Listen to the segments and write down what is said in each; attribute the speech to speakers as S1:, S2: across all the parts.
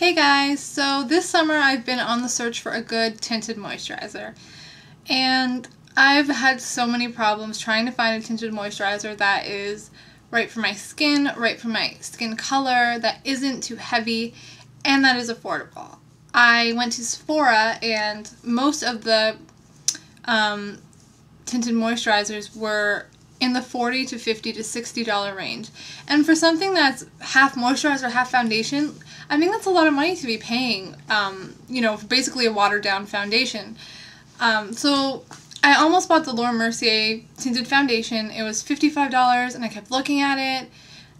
S1: Hey guys, so this summer I've been on the search for a good tinted moisturizer, and I've had so many problems trying to find a tinted moisturizer that is right for my skin color, that isn't too heavy, and that is affordable. I went to Sephora and most of the tinted moisturizers were in the $40 to $50 to $60 range. And for something that's half moisturizer, half foundation, I think that's a lot of money to be paying, for basically a watered down foundation. So I almost bought the Laura Mercier tinted foundation. It was $55 and I kept looking at it.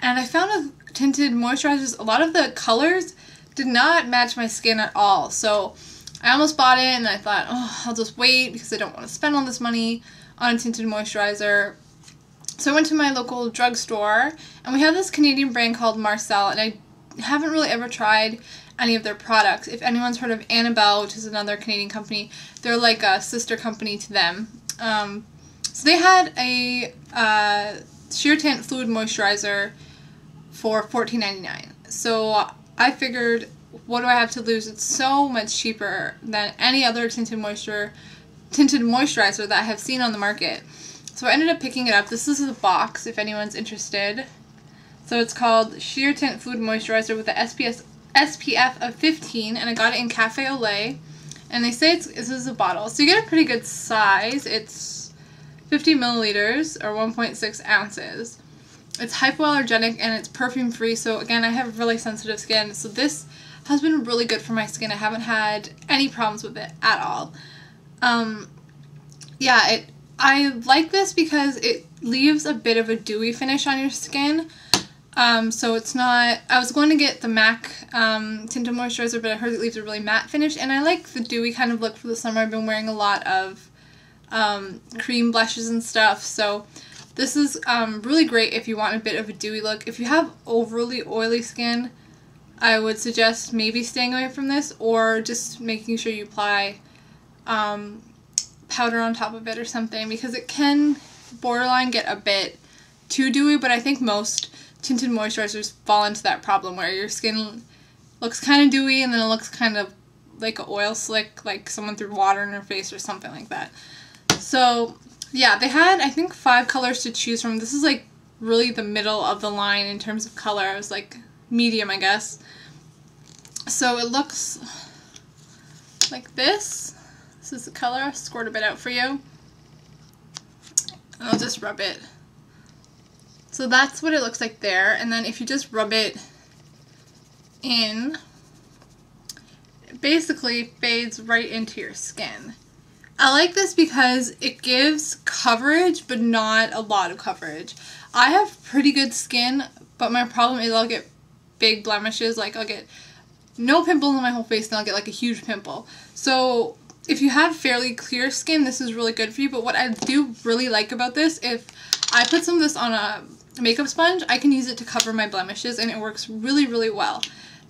S1: And I found with tinted moisturizers, a lot of the colors did not match my skin at all. So I almost bought it and I thought, oh, I'll just wait because I don't want to spend all this money on a tinted moisturizer. So I went to my local drugstore and we have this Canadian brand called Marcelle, and I haven't really ever tried any of their products. If anyone's heard of Annabelle, which is another Canadian company, they're like a sister company to them. So they had a sheer tint fluid moisturizer for $14.99. So I figured, what do I have to lose? It's so much cheaper than any other tinted moisturizer that I have seen on the market. So I ended up picking it up. This is the box if anyone's interested. So it's called Sheer Tint Fluid Moisturizer with the SPF of 15, and I got it in Cafe au Lait. And they say this is a bottle. So you get a pretty good size. It's 50 milliliters or 1.6 ounces. It's hypoallergenic and it's perfume free. So again, I have really sensitive skin. So this has been really good for my skin. I haven't had any problems with it at all. I like this because it leaves a bit of a dewy finish on your skin. So it's not, I was going to get the MAC tinted moisturizer, but I heard it leaves a really matte finish, and I like the dewy kind of look for the summer. I've been wearing a lot of cream blushes and stuff, so this is really great if you want a bit of a dewy look. If you have overly oily skin, I would suggest maybe staying away from this, or just making sure you apply powder on top of it or something, because it can borderline get a bit too dewy, but I think most tinted moisturizers fall into that problem where your skin looks kind of dewy and then it looks kind of like an oil slick, like someone threw water in her face or something like that. So yeah, they had, I think, 5 colors to choose from. This is like really the middle of the line in terms of color. It was like medium, I guess. So it looks like this. This is the color. I'll squirt a bit out for you. And I'll just rub it. So that's what it looks like there. And then if you just rub it in, it basically fades right into your skin. I like this because it gives coverage, but not a lot of coverage. I have pretty good skin, but my problem is I'll get big blemishes. Like I'll get no pimples on my whole face, and I'll get like a huge pimple. So if you have fairly clear skin, this is really good for you. But what I do really like about this, if I put some of this on a makeup sponge, I can use it to cover my blemishes, and it works really, really well.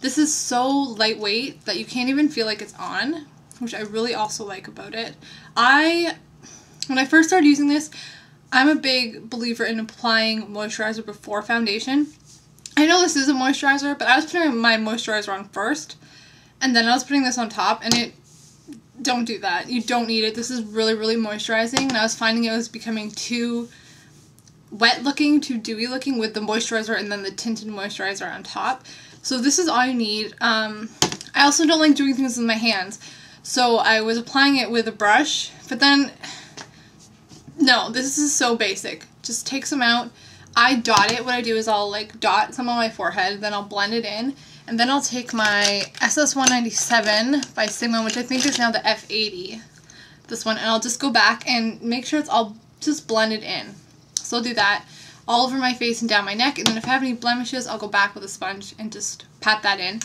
S1: This is so lightweight that you can't even feel like it's on, which I really also like about it. When I first started using this, I'm a big believer in applying moisturizer before foundation. I know this is a moisturizer, but I was putting my moisturizer on first, and then I was putting this on top, and don't do that. You don't need it. This is really, really moisturizing, and I was finding it was becoming too wet looking, too dewy looking with the moisturizer and then the tinted moisturizer on top. So this is all you need. I also don't like doing things with my hands, so I was applying it with a brush, but then, no, this is so basic. Just take some out. I dot it. What I do is I'll like dot some on my forehead, then I'll blend it in, and then I'll take my SS197 by Sigma, which I think is now the F80, this one, and I'll just go back and make sure it's all just blended in. So I'll do that all over my face and down my neck, and then if I have any blemishes, I'll go back with a sponge and just pat that in.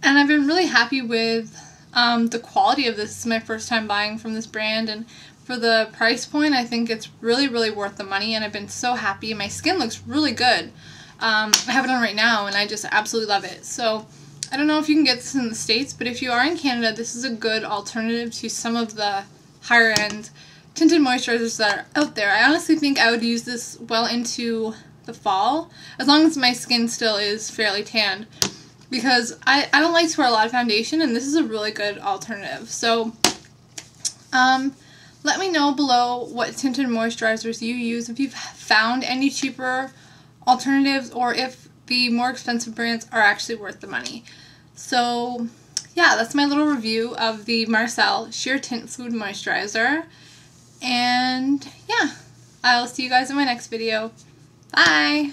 S1: And I've been really happy with the quality of this. This is my first time buying from this brand, and for the price point, I think it's really, really worth the money, and I've been so happy. My skin looks really good. I have it on right now, and I just absolutely love it. So I don't know if you can get this in the States, but if you are in Canada, this is a good alternative to some of the higher end tinted moisturizers that are out there. I honestly think I would use this well into the fall, as long as my skin still is fairly tanned. because I don't like to wear a lot of foundation, and this is a really good alternative. So let me know below what tinted moisturizers you use, if you've found any cheaper alternatives, or if the more expensive brands are actually worth the money. So yeah, that's my little review of the Marcelle Sheer Tint Smooth Moisturizer. And yeah, I'll see you guys in my next video. Bye!